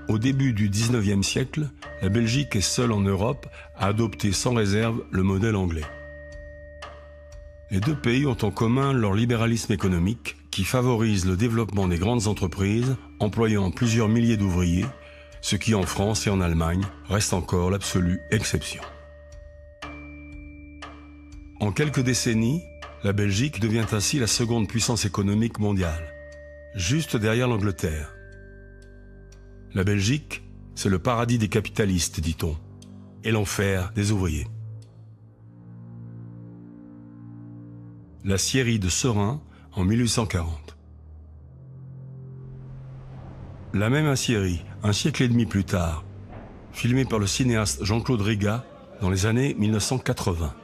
Au début du XIXe siècle, la Belgique est seule en Europe à adopter sans réserve le modèle anglais. Les deux pays ont en commun leur libéralisme économique qui favorise le développement des grandes entreprises employant plusieurs milliers d'ouvriers, ce qui en France et en Allemagne reste encore l'absolue exception. En quelques décennies, la Belgique devient ainsi la seconde puissance économique mondiale, juste derrière l'Angleterre. La Belgique, c'est le paradis des capitalistes, dit-on, et l'enfer des ouvriers. La scierie de Seraing en 1840. La même aciérie, un siècle et demi plus tard, filmée par le cinéaste Jean-Claude Riga dans les années 1980.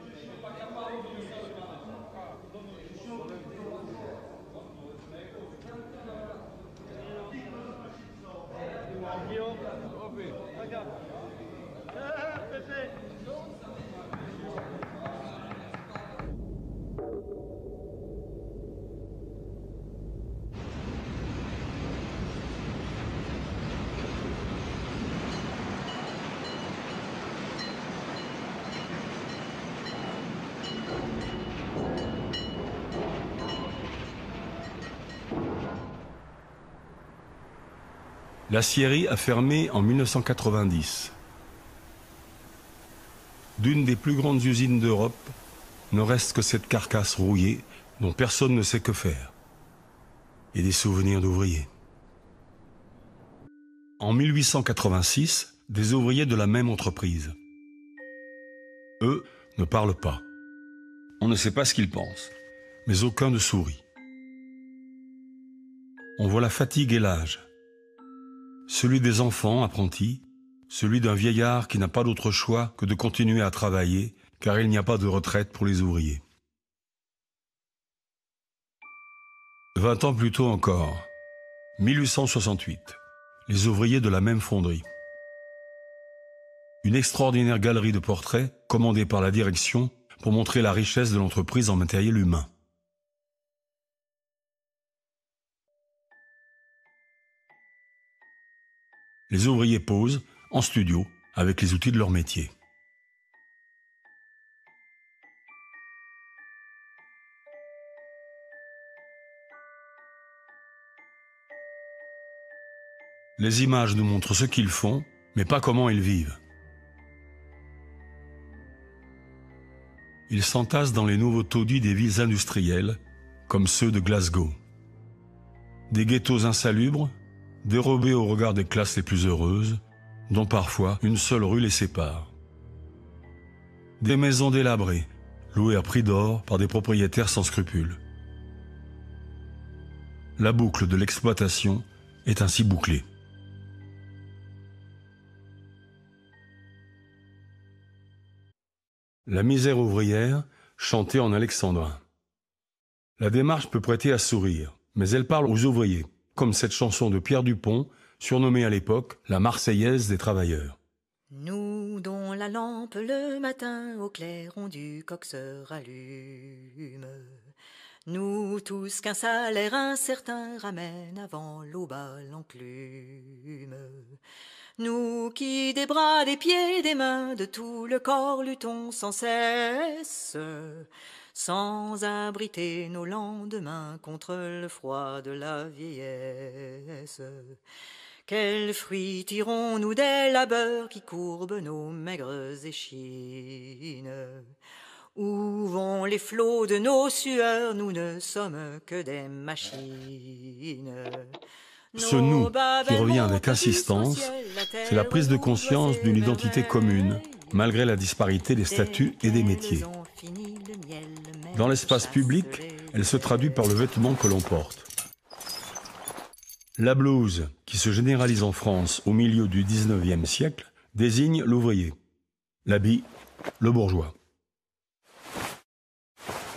La scierie a fermé en 1990. D'une des plus grandes usines d'Europe, ne reste que cette carcasse rouillée dont personne ne sait que faire. Et des souvenirs d'ouvriers. En 1886, des ouvriers de la même entreprise. Eux ne parlent pas. On ne sait pas ce qu'ils pensent, mais aucun ne sourit. On voit la fatigue et l'âge. Celui des enfants apprentis, celui d'un vieillard qui n'a pas d'autre choix que de continuer à travailler, car il n'y a pas de retraite pour les ouvriers. 20 ans plus tôt encore, 1868, les ouvriers de la même fonderie. Une extraordinaire galerie de portraits commandée par la direction pour montrer la richesse de l'entreprise en matériel humain. Les ouvriers posent, en studio, avec les outils de leur métier. Les images nous montrent ce qu'ils font, mais pas comment ils vivent. Ils s'entassent dans les nouveaux taudis des villes industrielles, comme ceux de Glasgow. Des ghettos insalubres, dérobés au regard des classes les plus heureuses, dont parfois une seule rue les sépare. Des maisons délabrées, louées à prix d'or par des propriétaires sans scrupules. La boucle de l'exploitation est ainsi bouclée. La misère ouvrière, chantée en alexandrin. La démarche peut prêter à sourire, mais elle parle aux ouvriers, comme cette chanson de Pierre Dupont, surnommée à l'époque la Marseillaise des travailleurs. Nous dont la lampe le matin au clair on du coq se rallume, nous tous qu'un salaire incertain ramène avant l'aube à l'enclume, nous qui des bras, des pieds, des mains, de tout le corps luttons sans cesse, sans abriter nos lendemains contre le froid de la vieillesse. Quels fruits tirons-nous des labeurs qui courbent nos maigres échines? Où vont les flots de nos sueurs? Nous ne sommes que des machines. Ce nous qui revient avec insistance, c'est la prise de conscience d'une identité commune, malgré la disparité des statuts et des métiers. Dans l'espace public, elle se traduit par le vêtement que l'on porte. La blouse, qui se généralise en France au milieu du XIXe siècle, désigne l'ouvrier. L'habit, le bourgeois.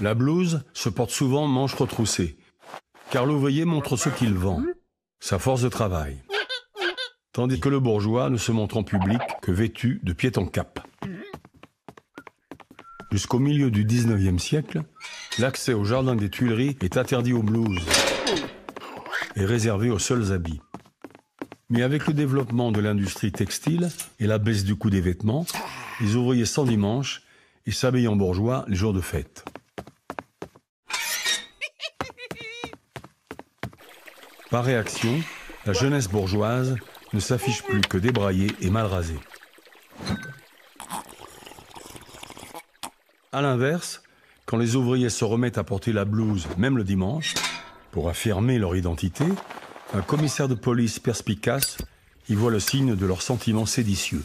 La blouse se porte souvent manches retroussées, car l'ouvrier montre ce qu'il vend, sa force de travail. Tandis que le bourgeois ne se montre en public que vêtu de pied en cap. Jusqu'au milieu du XIXe siècle, l'accès au jardin des Tuileries est interdit aux blouses et réservé aux seuls habits. Mais avec le développement de l'industrie textile et la baisse du coût des vêtements, les ouvriers s'endimanchent et s'habillent en bourgeois les jours de fête. Par réaction, la jeunesse bourgeoise ne s'affiche plus que débraillée et mal rasée. A l'inverse, quand les ouvriers se remettent à porter la blouse, même le dimanche, pour affirmer leur identité, un commissaire de police perspicace y voit le signe de leurs sentiments séditieux.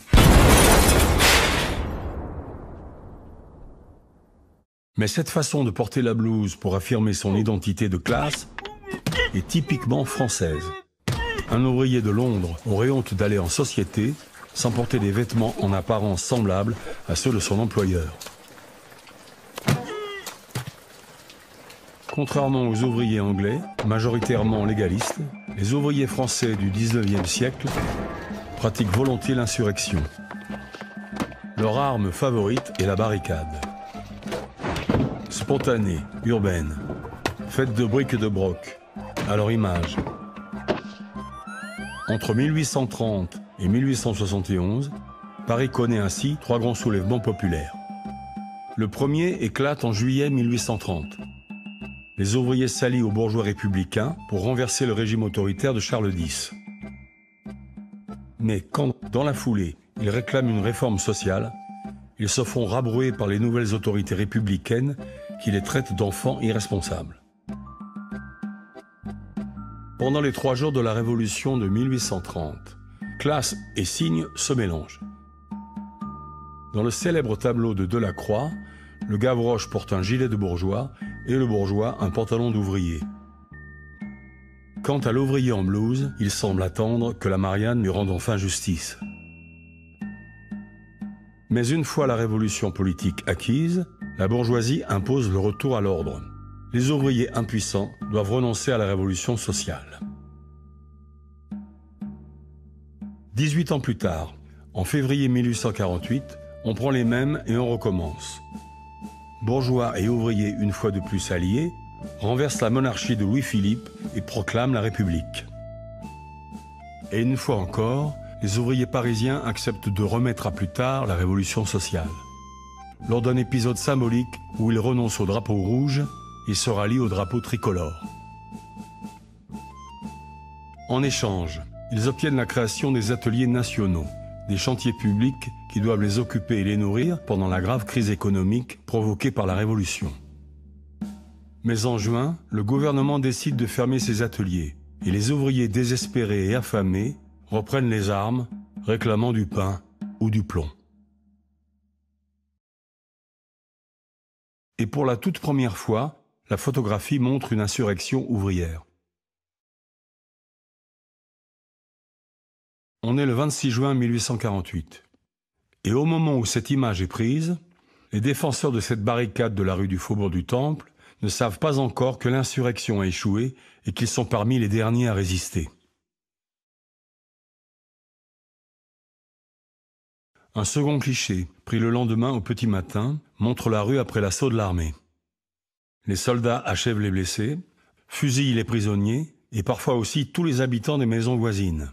Mais cette façon de porter la blouse pour affirmer son identité de classe est typiquement française. Un ouvrier de Londres aurait honte d'aller en société sans porter des vêtements en apparence semblables à ceux de son employeur. Contrairement aux ouvriers anglais, majoritairement légalistes, les ouvriers français du XIXe siècle pratiquent volontiers l'insurrection. Leur arme favorite est la barricade. Spontanée, urbaine, faite de briques et de broc, à leur image. Entre 1830 et 1871, Paris connaît ainsi 3 grands soulèvements populaires. Le premier éclate en juillet 1830. Les ouvriers s'allient aux bourgeois républicains pour renverser le régime autoritaire de Charles X. Mais quand, dans la foulée, ils réclament une réforme sociale, ils se font rabrouer par les nouvelles autorités républicaines qui les traitent d'enfants irresponsables. Pendant les 3 jours de la Révolution de 1830, classe et signe se mélangent. Dans le célèbre tableau de Delacroix, le Gavroche porte un gilet de bourgeois et le bourgeois un pantalon d'ouvrier. Quant à l'ouvrier en blouse, il semble attendre que la Marianne lui rende enfin justice. Mais une fois la révolution politique acquise, la bourgeoisie impose le retour à l'ordre. Les ouvriers impuissants doivent renoncer à la révolution sociale. 18 ans plus tard, en février 1848, on prend les mêmes et on recommence. Bourgeois et ouvriers, une fois de plus alliés, renversent la monarchie de Louis-Philippe et proclament la République. Et une fois encore, les ouvriers parisiens acceptent de remettre à plus tard la révolution sociale. Lors d'un épisode symbolique où ils renoncent au drapeau rouge et se rallient au drapeau tricolore. En échange, ils obtiennent la création des ateliers nationaux, des chantiers publics qui doivent les occuper et les nourrir pendant la grave crise économique provoquée par la Révolution. Mais en juin, le gouvernement décide de fermer ces ateliers et les ouvriers désespérés et affamés reprennent les armes, réclamant du pain ou du plomb. Et pour la toute première fois, la photographie montre une insurrection ouvrière. On est le 26 juin 1848. Et au moment où cette image est prise, les défenseurs de cette barricade de la rue du Faubourg du Temple ne savent pas encore que l'insurrection a échoué et qu'ils sont parmi les derniers à résister. Un second cliché, pris le lendemain au petit matin, montre la rue après l'assaut de l'armée. Les soldats achèvent les blessés, fusillent les prisonniers et parfois aussi tous les habitants des maisons voisines.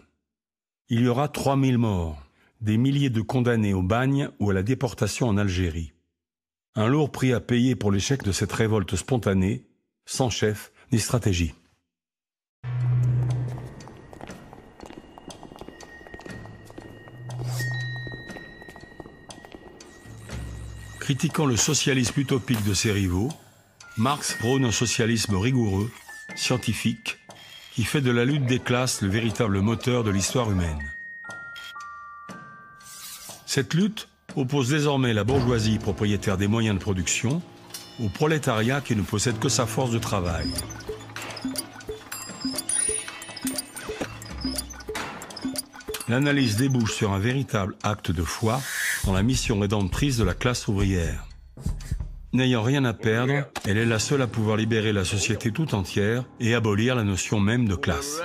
Il y aura 3000 morts, des milliers de condamnés au bagne ou à la déportation en Algérie. Un lourd prix à payer pour l'échec de cette révolte spontanée, sans chef ni stratégie. Critiquant le socialisme utopique de ses rivaux, Marx prône un socialisme rigoureux, scientifique, qui fait de la lutte des classes le véritable moteur de l'histoire humaine. Cette lutte oppose désormais la bourgeoisie propriétaire des moyens de production au prolétariat qui ne possède que sa force de travail. L'analyse débouche sur un véritable acte de foi dans la mission rédemptrice de la classe ouvrière. N'ayant rien à perdre, elle est la seule à pouvoir libérer la société tout entière et abolir la notion même de classe.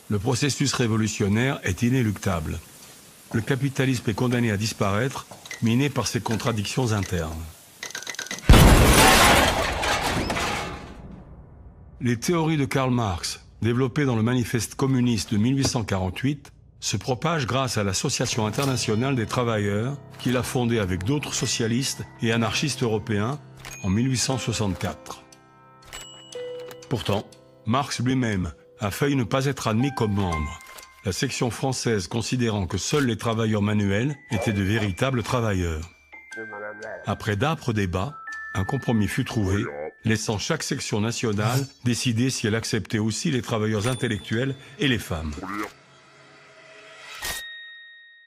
Le processus révolutionnaire est inéluctable. Le capitalisme est condamné à disparaître, miné par ses contradictions internes. Les théories de Karl Marx, développées dans le manifeste communiste de 1848, se propagent grâce à l'Association internationale des travailleurs qu'il a fondée avec d'autres socialistes et anarchistes européens en 1864. Pourtant, Marx lui-même a failli ne pas être admis comme membre, la section française considérant que seuls les travailleurs manuels étaient de véritables travailleurs. Après d'âpres débats, un compromis fut trouvé, laissant chaque section nationale décider si elle acceptait aussi les travailleurs intellectuels et les femmes.